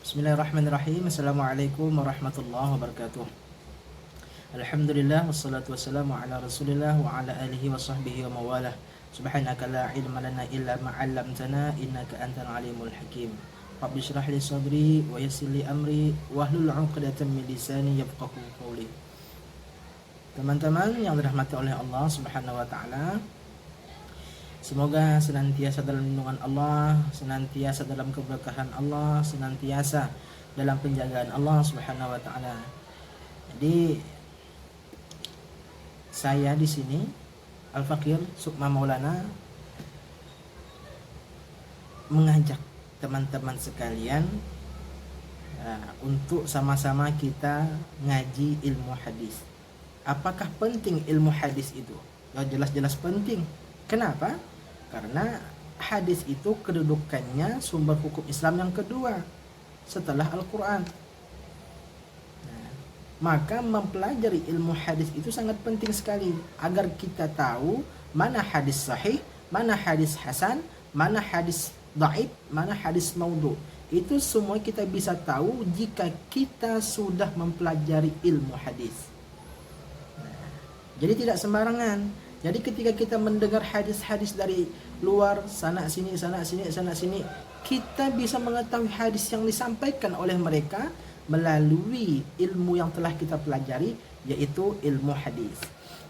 Bismillahirrahmanirrahim. Assalamualaikum warahmatullahi wabarakatuh. Alhamdulillah wassalatu wassalamu ala Rasulillah wa ala alihi wa sahbihi wa mawalah. Subhanaka la ilma lana illa ma 'allamtana innaka antal alimul hakim. Rabbi shrah li sadri wa yassir li amri wahlul 'uqdatam min lisani yafqahu qawli. Teman-teman yang dirahmati oleh Allah Subhanahu wa taala, semoga senantiasa dalam lindungan Allah, senantiasa dalam keberkahan Allah, senantiasa dalam penjagaan Allah Subhanahu wa taala. Jadi saya di sini Al-Fakir Sukma Maulana mengajak teman-teman sekalian untuk sama-sama kita ngaji ilmu hadis. Apakah penting ilmu hadis itu? Ya jelas-jelas penting. Kenapa? Karena hadis itu kedudukannya sumber hukum Islam yang kedua setelah Al-Quran. Maka mempelajari ilmu hadis itu sangat penting sekali agar kita tahu mana hadis sahih, mana hadis hasan, mana hadis dhaif, mana hadis maudhu. Itu semua kita bisa tahu jika kita sudah mempelajari ilmu hadis. Jadi tidak sembarangan. Jadi ketika kita mendengar hadis-hadis dari luar, sana sini, kita bisa mengetahui hadis yang disampaikan oleh mereka melalui ilmu yang telah kita pelajari, yaitu ilmu hadis.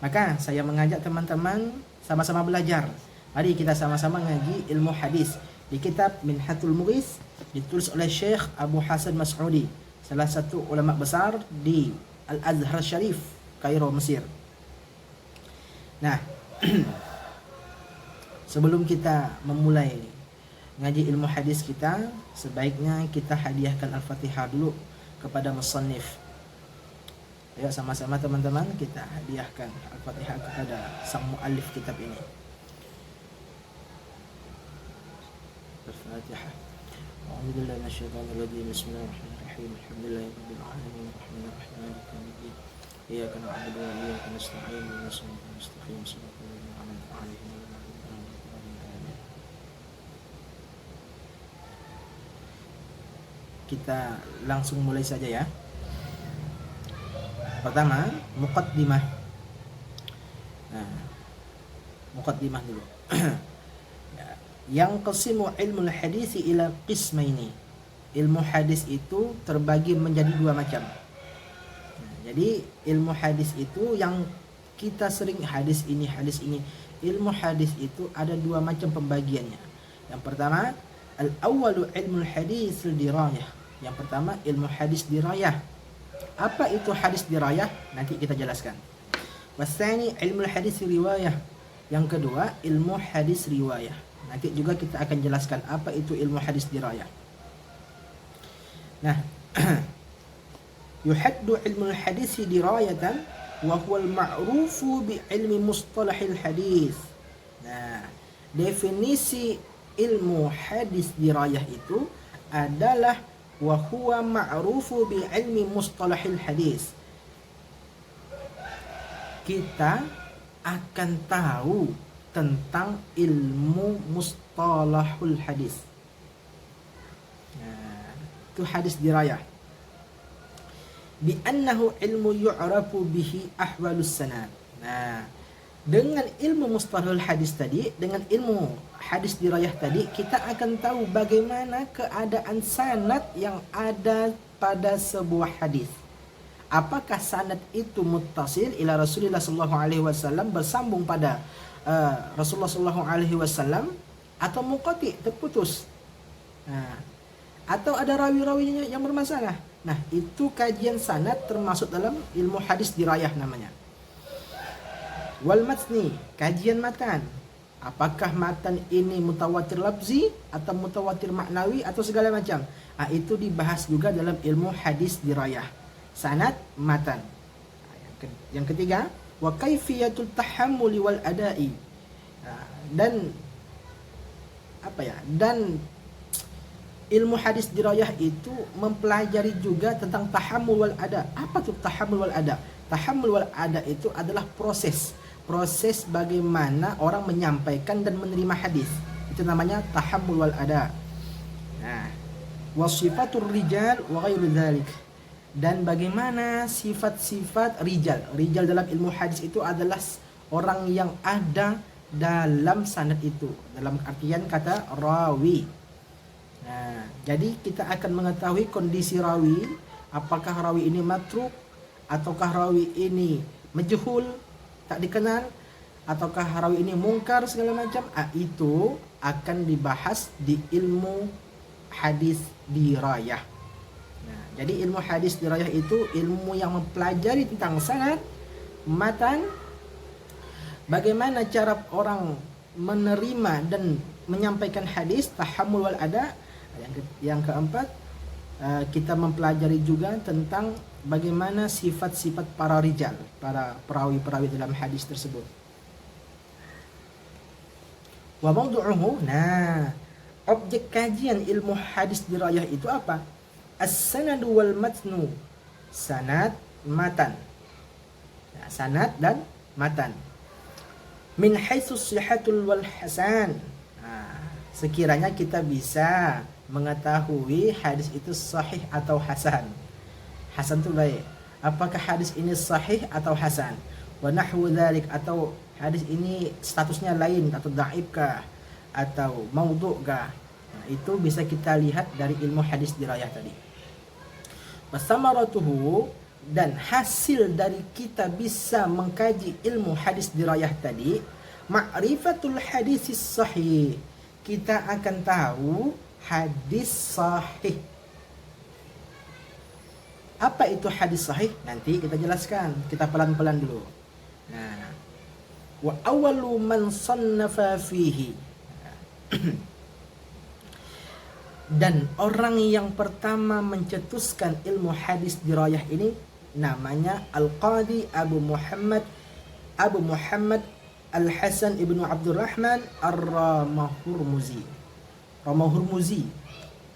Maka saya mengajak teman-teman sama-sama belajar. Mari kita sama-sama ngaji ilmu hadis di kitab Minhatul Mughis, ditulis oleh Syekh Abu Hasan Mas'udi, salah satu ulama besar di Al-Azhar Syarif, Kairo, Mesir. Nah, sebelum kita memulai ngaji ilmu hadis kita, sebaiknya kita hadiahkan Al-Fatihah dulu kepada musannif. Ayo sama-sama teman-teman kita hadiahkan Al-Fatihah kepada sang muallif kitab ini. Al-Fatihah. A'udzu billahi minasyaitonir rajim. Bismillahirrahmanirrahim. Alhamdulillahirabbil alamin. Arrahmanirrahim. Maliki yaumiddin. Iyyaka na'budu wa iyyaka nasta'in. Ihdinas siratal mustaqim. Shiratal ladzina an'amta 'alaihim ghairil maghdubi 'alaihim. Kita langsung mulai saja ya. Pertama, muqaddimah. Nah, muqaddimah dulu. Yang qasimu ilmu hadis ila qismaini. Ilmu hadis itu terbagi menjadi dua macam. Jadi ilmu hadis itu yang kita sering hadis ini. Ilmu hadis itu ada dua macam pembagiannya. Yang pertama, al-awwalu ilmu hadis dirayah. Yang pertama ilmu hadis dirayah. Apa itu hadis dirayah? Nanti kita jelaskan. Wasani ilmu hadis riwayah. Yang kedua ilmu hadis riwayah. Nanti juga kita akan jelaskan apa itu ilmu hadis dirayah. Nah, yuhaddu ilmu hadis dirayatan wa huwa al-ma'rufu bi ilmi mustalahil hadis. Nah, definisi ilmu hadis dirayah itu adalah wa huwa ma'rufu bi ilmi mustalahil hadis. Kita akan tahu tentang ilmu mustalahul hadis. Nah, itu hadis dirayah. Bi annahu ilmu yu'rafu bihi ahwalus sanad. Nah, dengan ilmu mustalahul hadis tadi, dengan ilmu hadis dirayah tadi, kita akan tahu bagaimana keadaan sanad yang ada pada sebuah hadis. Apakah sanad itu muttasil ila Rasulullah sallallahu alaihi wasallam, bersambung pada Rasulullah sallallahu alaihi wasallam, atau munqati, terputus. Nah, atau ada rawi-rawinya yang bermasalah. Nah, itu kajian sanad termasuk dalam ilmu hadis dirayah namanya. Wal matni, kajian matan. Apakah matan ini mutawatir lafzi atau mutawatir maknawi atau segala macam. Itu dibahas juga dalam ilmu hadis dirayah. Sanad, matan. Yang ketiga, wa kaifiyatul tahammuli wal ada'i. Dan ilmu hadis dirayah itu mempelajari juga tentang tahammul wal ada. Apa tuh tahammul wal ada? Tahammul wal ada itu adalah proses bagaimana orang menyampaikan dan menerima hadis. Itu namanya tahammul wal ada. Nah, wa sifatur rijal wa ghairu dzalik. Dan bagaimana sifat-sifat rijal. Rijal dalam ilmu hadis itu adalah orang yang ada dalam sanad itu, dalam artian kata rawi. Nah, jadi kita akan mengetahui kondisi rawi, apakah rawi ini matruk ataukah rawi ini majhul, tak dikenal, ataukah rawi ini mungkar segala macam. Itu akan dibahas di ilmu hadis dirayah. Nah, jadi ilmu hadis dirayah itu ilmu yang mempelajari tentang sanad, matan, bagaimana cara orang menerima dan menyampaikan hadis, tahammul wal ada. Yang keempat, kita mempelajari juga tentang bagaimana sifat-sifat para rijal, para perawi-perawi dalam hadis tersebut. Wa mawdu'uhu, nah, objek kajian ilmu hadis dirayah itu apa? As-sanadu wal matnu, sanad, matan. Nah, sanad dan matan. Min haitsu sihhatul wal hasan. Nah, sekiranya kita bisa mengetahui hadis itu sahih atau hasan. Hasan itu baik. Apakah hadis ini sahih atau hasan? Wa nahwu dzalik, atau hadis ini statusnya lain atau dhaifkah atau maudhu'kah. Nah, itu bisa kita lihat dari ilmu hadis dirayah tadi. Wasamaratuhu, dan hasil dari kita bisa mengkaji ilmu hadis dirayah tadi, ma'rifatul hadis sahih. Kita akan tahu hadis sahih. Apa itu hadis sahih? Nanti kita jelaskan. Kita pelan-pelan dulu. Nah, wa awwalu man sannafa fihi. Dan orang yang pertama mencetuskan ilmu hadis dirayah ini namanya Al-Qadi Abu Muhammad Al-Hasan ibnu Abdurrahman Ar-Ramahurmuzi.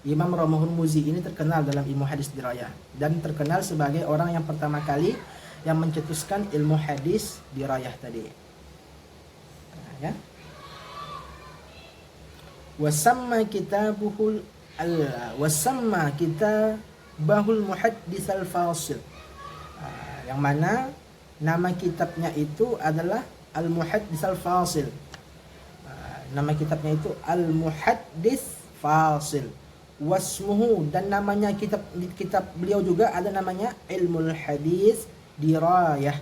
Imam Ramahurmuzi ini terkenal dalam ilmu hadis dirayah dan terkenal sebagai orang yang pertama kali yang mencetuskan ilmu hadis dirayah tadi. Nah, ya. Wasamma kitabahul muhaddits al-fasil. Yang mana nama kitabnya itu adalah Al-Muhaddits al-Fasil. Nama kitabnya itu Al-Muhaddits Fasil. Wasmuhu, dan namanya kitab beliau juga ada namanya Ilmul Hadis Dirayah.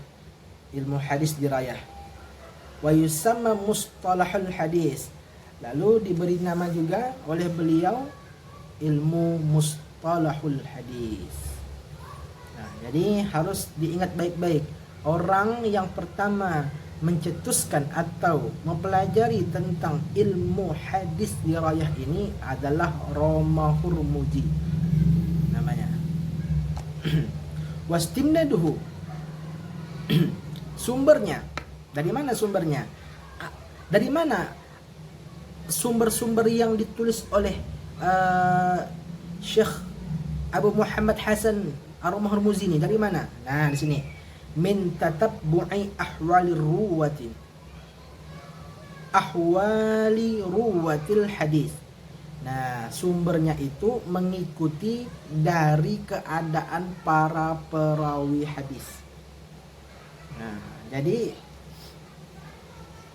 Ilmu hadis dirayah. Wa yusamma Mustalahul Hadis. Lalu diberi nama juga oleh beliau ilmu Mustalahul Hadis. Nah, jadi harus diingat baik-baik. Orang yang pertama mencetuskan atau mempelajari tentang ilmu hadis dirayah ini adalah Ramahurmuzi namanya. Wastimnaduhu, sumbernya. Dari mana sumbernya? Dari mana sumber-sumber yang ditulis oleh Syekh Abu Muhammad Hasan Ar-Ramahurmuzi ini? Dari mana? Nah, di sini. Min tatabbu'i ahwali ruwatil hadis. Nah, sumbernya itu mengikuti dari keadaan para perawi hadis. Nah, jadi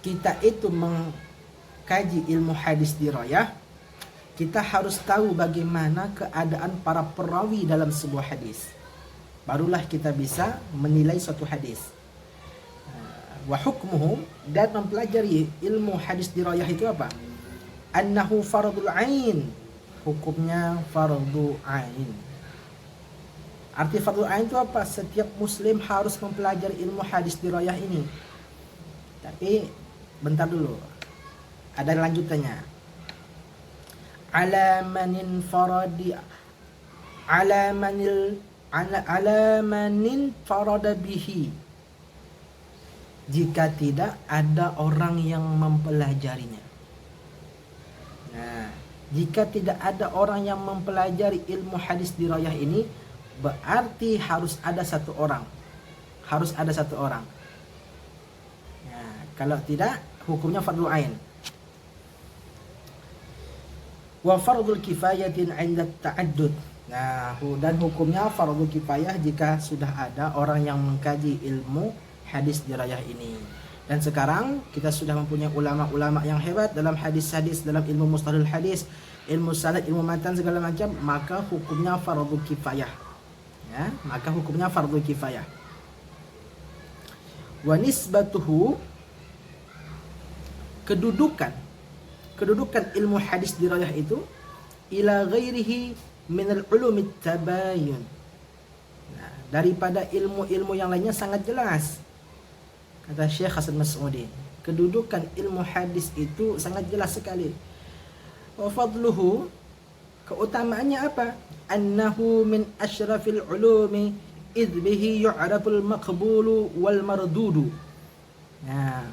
kita itu mengkaji ilmu hadis dirayah, kita harus tahu bagaimana keadaan para perawi dalam sebuah hadis. Barulah kita bisa menilai suatu hadis. Wa hukmuhum, dan mempelajari ilmu hadis dirayah itu apa? Annahu fardul ain. Hukumnya fardu ain. Arti fardu ain itu apa? Setiap muslim harus mempelajari ilmu hadis dirayah ini. Tapi bentar dulu. Ada lanjutannya. Ala manin farada bihi, jika tidak ada orang yang mempelajarinya. Nah, jika tidak ada orang yang mempelajari ilmu hadis dirayah ini, berarti harus ada satu orang. Nah, kalau tidak, hukumnya fardu ain. Wa fardul kifayatin 'inda ta'addud. Nah, dan hukumnya fardu kifayah jika sudah ada orang yang mengkaji ilmu hadis dirayah ini. Dan sekarang kita sudah mempunyai ulama-ulama yang hebat dalam hadis-hadis, dalam ilmu mustalahul hadis, ilmu sanad, ilmu matan segala macam, maka hukumnya fardu kifayah. Ya, maka hukumnya fardu kifayah. Wa nisbatuhu, kedudukan ilmu hadis dirayah itu ila ghairihi minal ulumit tabayun. Nah, daripada ilmu-ilmu yang lainnya sangat jelas. Kata Syekh Hasan Mas'udi, kedudukan ilmu hadis itu sangat jelas sekali. Wa fadluhu, keutamaannya apa? Annahu min asyrafil ulumi idh bihi yu'raful maqbulu wal mardudu. Nah,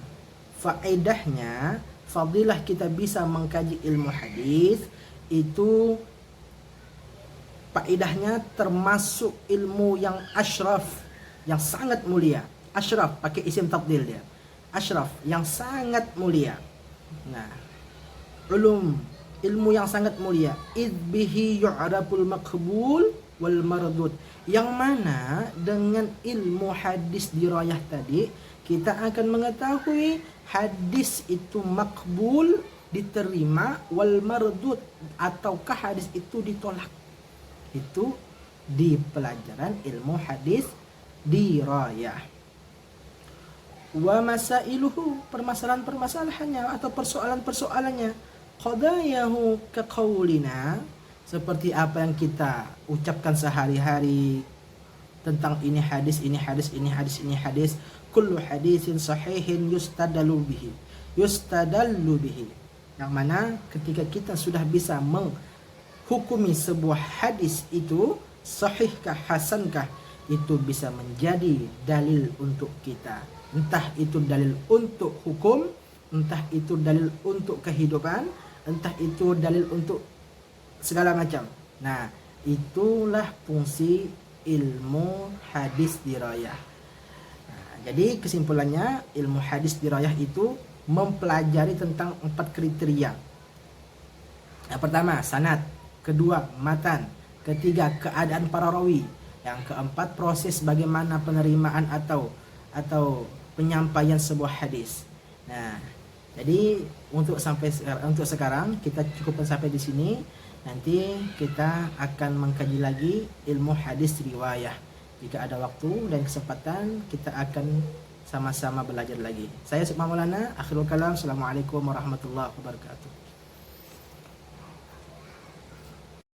faedahnya, fadilah kita bisa mengkaji ilmu hadis itu, faedahnya termasuk ilmu yang asyraf, yang sangat mulia. Asyraf pakai isim tafdil dia. Asyraf yang sangat mulia. Nah, ilmu yang sangat mulia. Idh bihi yu'raful maqbul wal mardud. Yang mana dengan ilmu hadis dirayah tadi kita akan mengetahui hadis itu makbul, diterima, wal mardud, ataukah hadis itu ditolak. Itu di pelajaran ilmu hadis dirayah. Wa masailuhu, permasalahan-permasalahannya atau persoalan-persoalannya, qadayahu kaqaulina, seperti apa yang kita ucapkan sehari-hari tentang ini hadis, ini hadis, ini hadis, ini hadis. Kullu hadisin sahihin yustadallu bihi. Yang mana ketika kita sudah bisa menghukumi sebuah hadis itu sahihkah, hasankah, itu bisa menjadi dalil untuk kita. Entah itu dalil untuk hukum, entah itu dalil untuk kehidupan, entah itu dalil untuk segala macam. Nah, itulah fungsi ilmu hadis dirayah. Nah, jadi kesimpulannya, ilmu hadis dirayah itu mempelajari tentang 4 kriteria. Yang pertama, sanad. Kedua, matan. Ketiga, keadaan para rawi. Yang keempat, proses bagaimana penerimaan atau penyampaian sebuah hadis. Nah, jadi untuk sekarang kita cukupkan sampai di sini. Nanti kita akan mengkaji lagi ilmu hadis riwayah. Jika ada waktu dan kesempatan, kita akan sama-sama belajar lagi. Saya Sukma Maulana, akhirul kalam. Assalamualaikum warahmatullahi wabarakatuh.